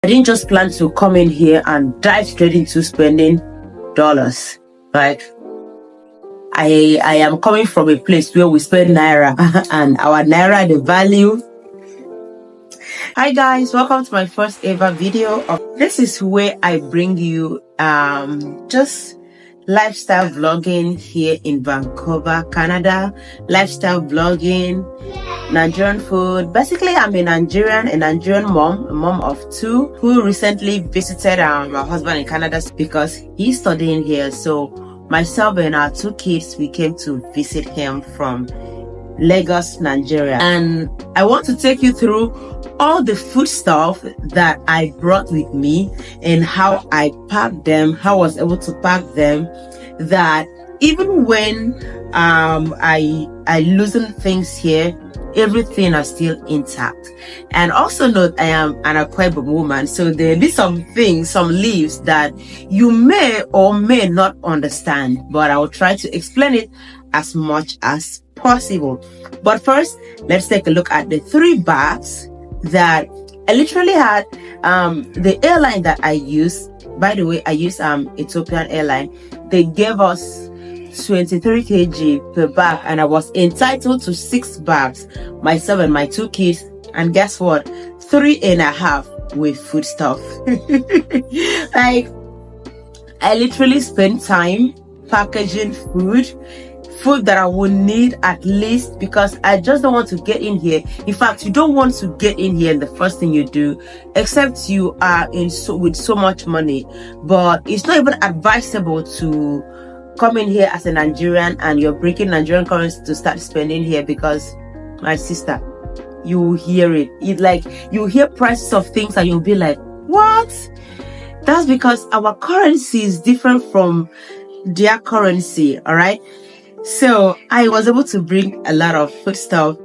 I didn't just plan to come in here and dive straight into spending dollars, right? I am coming from a place where we spend naira and our naira, the value. Hi guys, welcome to my first ever video. This is where I bring you just lifestyle vlogging here in Vancouver, Canada. Lifestyle vlogging, Nigerian food. Basically, I'm a Nigerian mom, a mom of two, who recently visited my husband in Canada because he's studying here. So myself and our two kids, we came to visit him from Lagos, Nigeria. And I want to take you through all the food stuff that I brought with me and how I packed them, how I was able to pack them, that even when I loosen things here, everything is still intact. And also note, I am an Akwaibom woman, so there will be some things, some leaves that you may or may not understand, but I will try to explain it as much as possible. But first, let's take a look at the 3 bags that I literally had. The airline that I use, by the way, I use Ethiopian airline. They gave us 23 kg per bag, and I was entitled to 6 bags, myself and my 2 kids. And guess what? 3.5 with food stuff. Like, I literally spent time packaging food that I would need at least, because I just don't want to get in here. In fact, you don't want to get in here and the first thing you do, except you are with so much money. But it's not even advisable to come in here as a Nigerian and you're breaking Nigerian currency to start spending here, because my sister, you hear it. It's like you hear prices of things and you'll be like, what? That's because our currency is different from their currency. All right. So I was able to bring a lot of food stuff,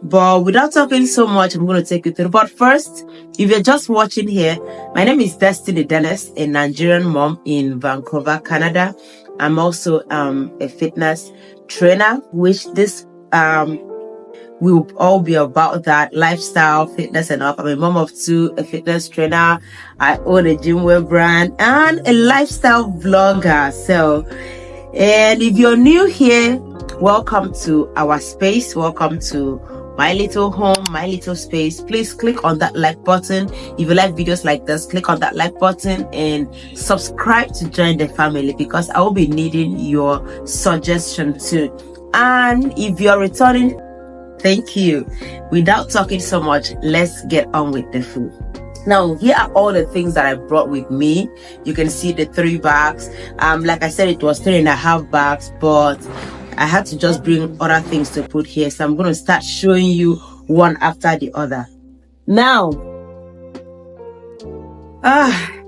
but without talking so much, I'm going to take you through. But first, if you're just watching here, my name is Destiny Dennis, a Nigerian mom in Vancouver, Canada. I'm also a fitness trainer, which this will all be about that lifestyle, fitness and all. I'm a mom of 2, a fitness trainer. I own a gymwear brand and a lifestyle vlogger. So, and if you're new here, welcome to our space. Welcome to my little home, my little space. Please click on that like button. If you like videos like this, click on that like button and subscribe to join the family, because I will be needing your suggestion too. And if you're returning, thank you. Without talking so much, let's get on with the food. Now, here are all the things that I brought with me. You can see the 3 bags. Like I said, it was 3.5 bags, but I had to just bring other things to put here. So I'm going to start showing you one after the other. Now,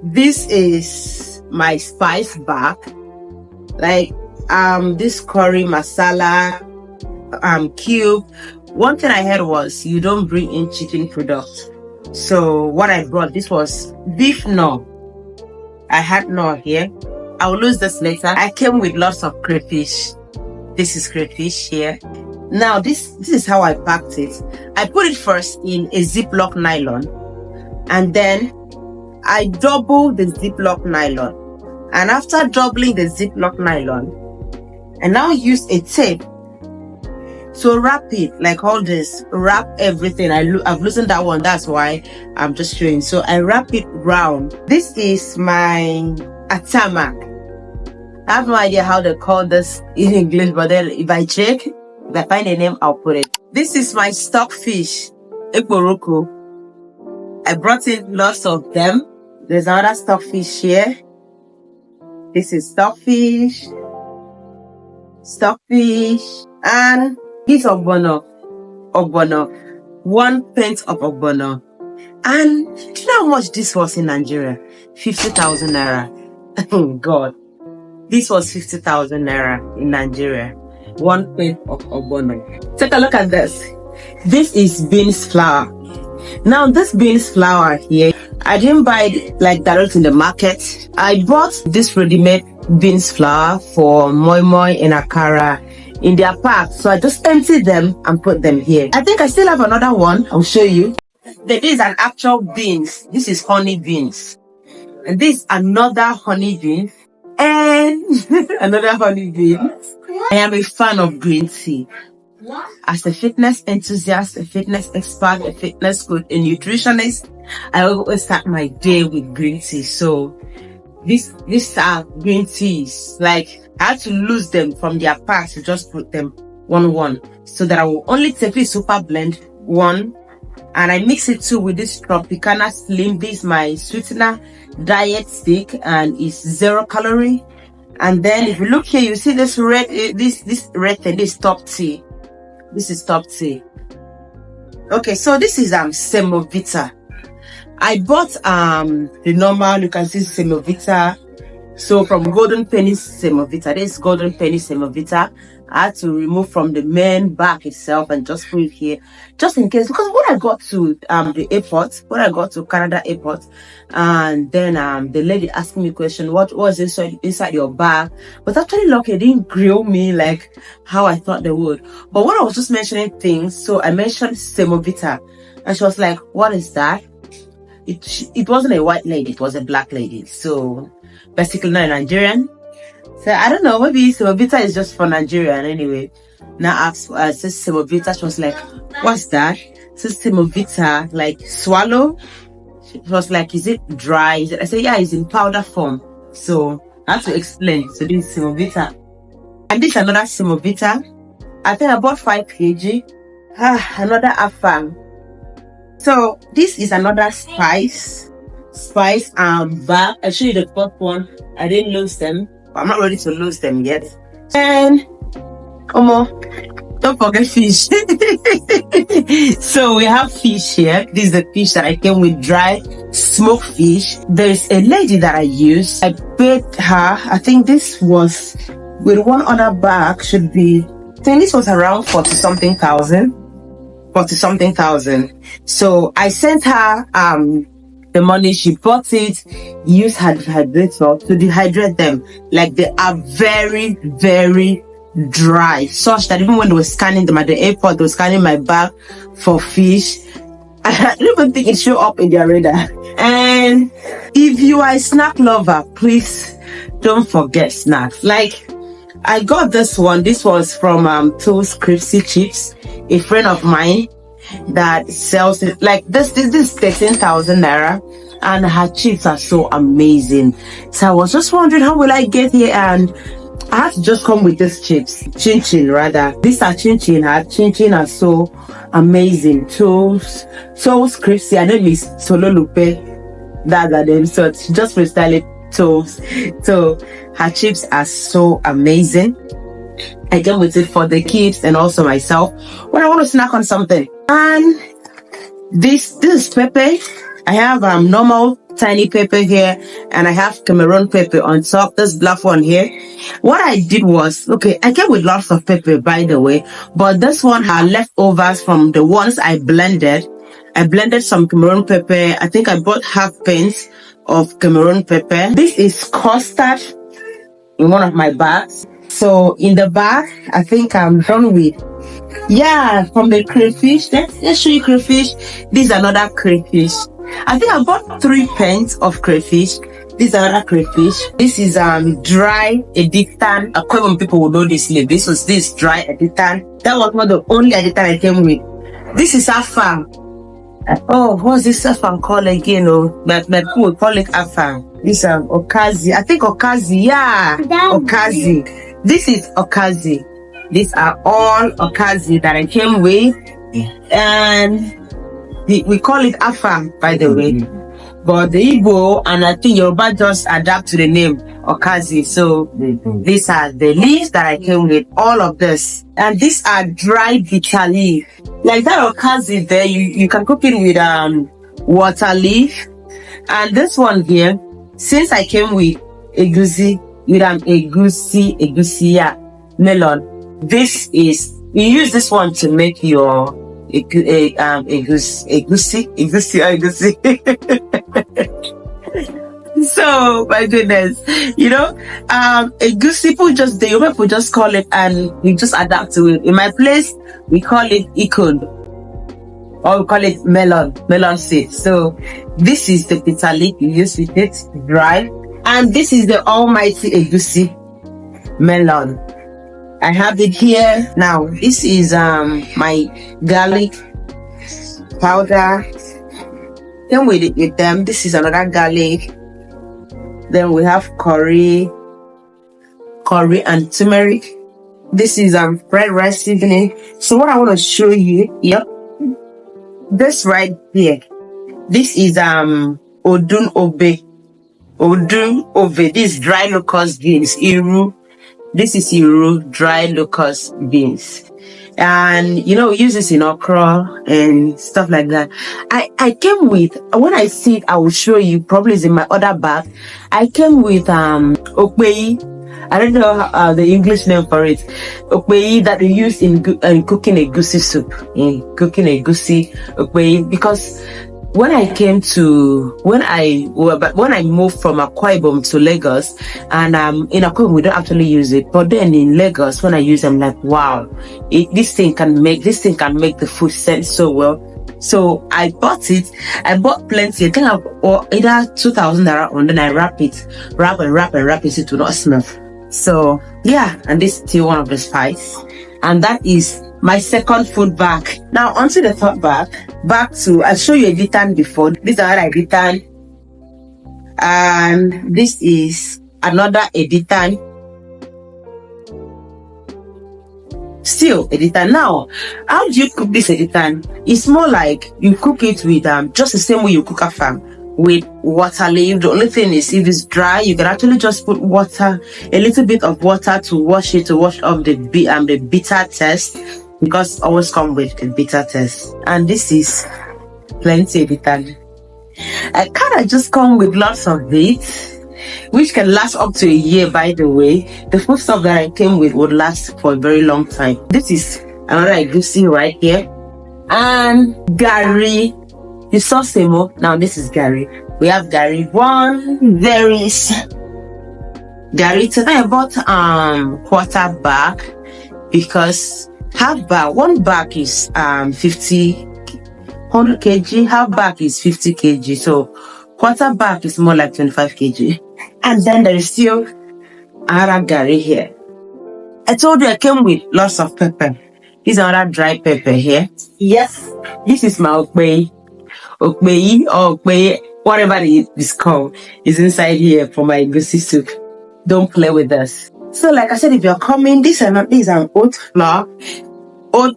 this is my spice bag. Like, this curry masala, cube. One thing I heard was you don't bring in chicken products. So what I brought, this was beef knorr. I had knorr here. I will lose this later. I came with lots of crayfish. This is crayfish here. Now this is how I packed it. I put it first in a Ziploc nylon, and then I doubled the Ziploc nylon. And after doubling the Ziploc nylon, I now use a tape to wrap it, like all this, wrap everything. I've loosened that one, that's why I'm just showing. So I wrap it round. This is my atamak. I have no idea how they call this in English, but then if I find a name, I'll put it. This is my stockfish, ekboroko. I brought in lots of them. There's another stockfish here. This is stockfish, and this ogbono, 1 pint of ogbono. And do you know how much this was in Nigeria? 50,000 naira. Oh God, this was 50,000 naira in Nigeria. 1 pint of ogbono. Take a look at this. This is beans flour. Now this beans flour here, I didn't buy it like direct in the market. I bought this ready-made beans flour for moi moi and akara in their pack. So I just emptied them and put them here. I think I still have another one. I'll show you. This is an actual beans. This is honey beans. And this is another honey bean. And another honey bean. I am a fan of green tea. As a fitness enthusiast, a fitness expert, a fitness coach, a nutritionist, I always start my day with green tea. So these are green teas. Like, I had to lose them from their packs to just put them one, so that I will only take this super blend one, and I mix it too with this Tropicana Slim. This is my sweetener diet stick, and it's 0 calorie. And then if you look here, you see this red, this red thing, this top tea. This is top tea. Okay, so this is Semovita. I bought the normal, you can see Semovita. So from Golden Penny Semovita, this Golden Penny Semovita, I had to remove from the main back itself and just put it here, just in case. Because when I got to the airport, when I got to Canada airport, and then the lady asked me a question, what was inside your bag? But actually, look, it didn't grill me like how I thought they would. But when I was just mentioning things, so I mentioned Semovita, and she was like, "What is that?" It wasn't a white lady, it was a black lady. So basically not a Nigerian. So I don't know, maybe Semovita is just for Nigerian anyway. Now asked says Semovita, she was like, "What's that?" Says Semovita, like swallow. She was like, "Is it dry?" I said, "Yeah, it's in powder form." So I have to explain. So this is Semovita. And this is another Semovita. I think I bought 5 kg. Another Afam. So this is another spice bag. I'll show you the first one. I didn't lose them, but I'm not ready to lose them yet. And don't forget fish. So we have fish here. This is the fish that I came with, dry smoked fish. There's a lady that I use. I paid her, I think this was with one other bag, should be, I think this was around 40 something thousand. So I sent her the money. She bought it, used her dehydrator to dehydrate them. Like, they are very, very dry, such that even when they were scanning them at the airport, they were scanning my bag for fish. I don't even think it showed up in their radar. And if you are a snack lover, please don't forget snacks. Like, I got this one. This was from Toast Crispy Chips, a friend of mine that sells it. Like, this is 13,000 naira, and her chips are so amazing. So I was just wondering, how will I get here? And I had to just come with these chips, chin rather. These are chin. Her chin are so amazing. Toast Crispy. Her name is Solo Lupe. That's her name. So just freestyle it. Toast. So her chips are so amazing. I came with it for the kids and also myself when I want to snack on something. And this is pepper. I have normal tiny pepper here, and I have Cameroon pepper on top. This black one here. What I did was, okay, I came with lots of pepper, by the way, but this one had leftovers from the ones I blended. I blended some Cameroon pepper. I think I bought half pints of Cameroon pepper. This is custard in one of my bags. So in the bag, I think I'm done with, from the crayfish. Let's show you crayfish. This is another crayfish. I think I bought 3 pens of crayfish. This is another crayfish. This is dry editan. Aquarium people will know this name. This was this dry editan. That was not the only editan I came with. This is afam. Oh, what's this afam called again? But people will call it afam. This okazi. I think okazi. Yeah, okazi. This is okazi. These are all okazi that I came with, and we call it afam, by the way. But the Igbo and I think Yoruba just adapt to the name okazi. So these are the leaves that I came with, all of this. And these are dried bitter leaf. Like that okazi there, you can cook it with water leaf. And this one here, since I came with egusi, with egusi melon, this is, you use this one to make your egusi. So my goodness, egusi people just call it, and we just adapt to it. In my place, we call it ikon. or we call it melon seed. So this is the bitter leaf you use with it, dry. And this is the almighty egusi melon. I have it here. Now this is my garlic powder. Then with them, this is another garlic. Then we have curry and turmeric. This is fried rice seasoning. So what I want to show you, this right here, this is odun ove. This dry locust beans, iru. This is iru, dry locust beans. And we use this in okra and stuff like that. I came with, when I see it, I will show you, probably is in my other bag. I came with okpei. I don't know the English name for it. Okpei that we use in cooking egusi soup. In cooking egusi okpei, because when I moved from Akwa Ibom to Lagos, and in Akwa Ibom we don't actually use it, but then in Lagos when I use them, like, wow, this thing can make the food sense so well. So I bought it. I bought plenty. I think either 2,000 naira, and then I wrap it. It will not smell. So yeah, and this is still one of the spice, and that is my second food bag. Now onto the third bag. Back to, I showed you a editan before. This is another editan, and this is another editan. Still editan. Now, how do you cook this editan? It's more like you cook it with just the same way you cook afang, with water leaf. The only thing is, if it's dry, you can actually just put water, a little bit of water to wash off the bitter taste, because always come with the bitter taste. And this is plenty editan. I kind of just come with lots of it, which can last up to a year, by the way. The food stuff that I came with would last for a very long time. This is another egusi right here. And gari. You saw semo. Now this is gari. We have gari. There is gari. Today I bought quarter bag, because half bag, one bag is 100 kg, half bag is 50 kg. So quarter bag is more like 25 kg. And then there is still another gari here. I told you I came with lots of pepper. This is another dry pepper here. Yes, this is my okpei, whatever it is called, is inside here for my egusi soup. Don't play with us. So like I said, if you're coming, this is an oat flour, oat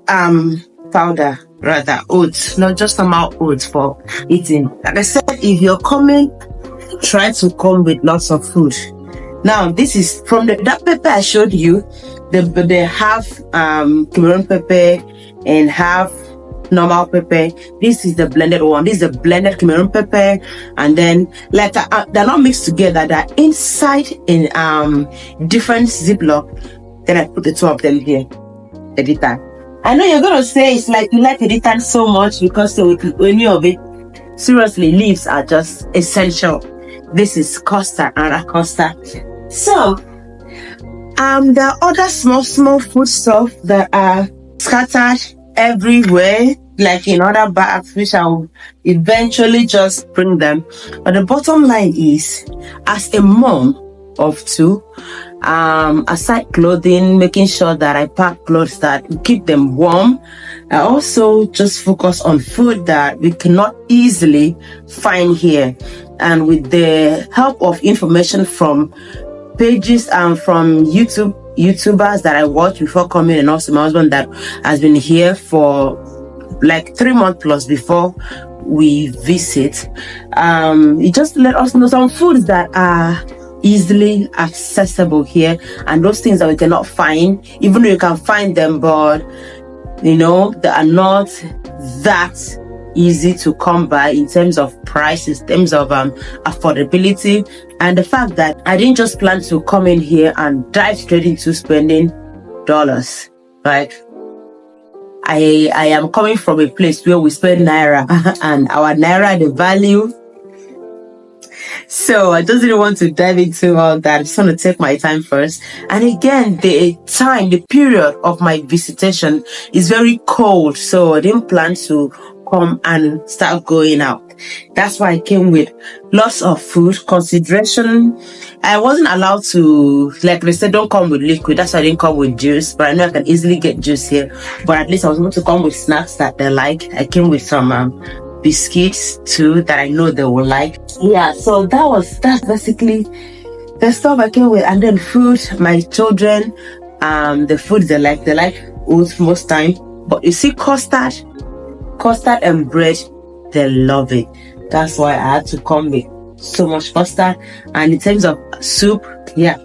powder, rather oats, not just normal oats for eating. Like I said, if you're coming, try to come with lots of food. Now this is from that pepper I showed you. They have Cameroon pepper and half normal pepper. This is the blended one. This is the blended Cameroon pepper, and then like they're not mixed together. They're inside in different ziploc. Then I put the two of them here. Editan. I know you're gonna say it's like you like editan so much because any of it. Seriously, leaves are just essential. This is custard and custard. So there are other small food stuff that are scattered everywhere, like in other bags, which I'll eventually just bring them. But the bottom line is, as a mom of two, aside clothing, making sure that I pack clothes that keep them warm, I also just focus on food that we cannot easily find here. And with the help of information from pages and from YouTubers that I watched before coming, and also my husband that has been here for like 3 months plus before we visit, he just let us know some foods that are easily accessible here, and those things that we cannot find, even though you can find them, but they are not that easy to come by in terms of price, in terms of affordability. And the fact that I didn't just plan to come in here and dive straight into spending dollars, right? I am coming from a place where we spend naira and our naira, the value. So I just didn't want to dive into all that. I just want to take my time first. And again, the period of my visitation is very cold. So I didn't plan to come and start going out. That's why I came with lots of food consideration. I wasn't allowed to, like they said, don't come with liquid. That's why I didn't come with juice, but I know I can easily get juice here. But at least I was able to come with snacks that they like. I came with some biscuits too that I know they will like. Yeah, so that's basically the stuff I came with. And then food, my children, the food they like oats most time. But you see, custard and bread, they love it. That's why I had to come with so much custard. And in terms of soup, yeah.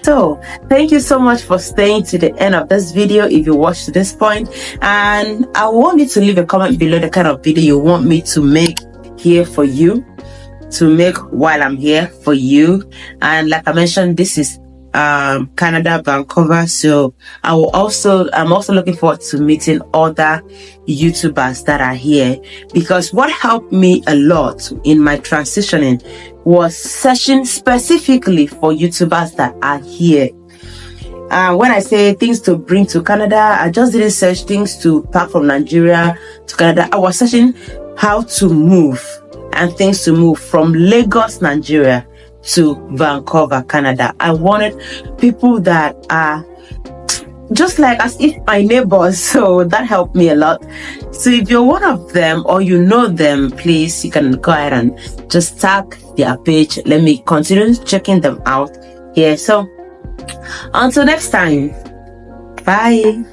So thank you so much for staying to the end of this video if you watched to this point. And I want you to leave a comment below the kind of video you want me to make here for you, to make while I'm here for you. And like I mentioned, this is Canada, Vancouver. So I'm also looking forward to meeting other YouTubers that are here, because what helped me a lot in my transitioning was searching specifically for YouTubers that are here. When I say things to bring to Canada, I just didn't search things to pack from Nigeria to Canada. I was searching how to move and things to move from Lagos, Nigeria to Vancouver, Canada. I wanted people that are just like as if my neighbors, so that helped me a lot. So if you're one of them or you know them, please, you can go ahead and just tag their page. Let me continue checking them out here. So until next time, bye.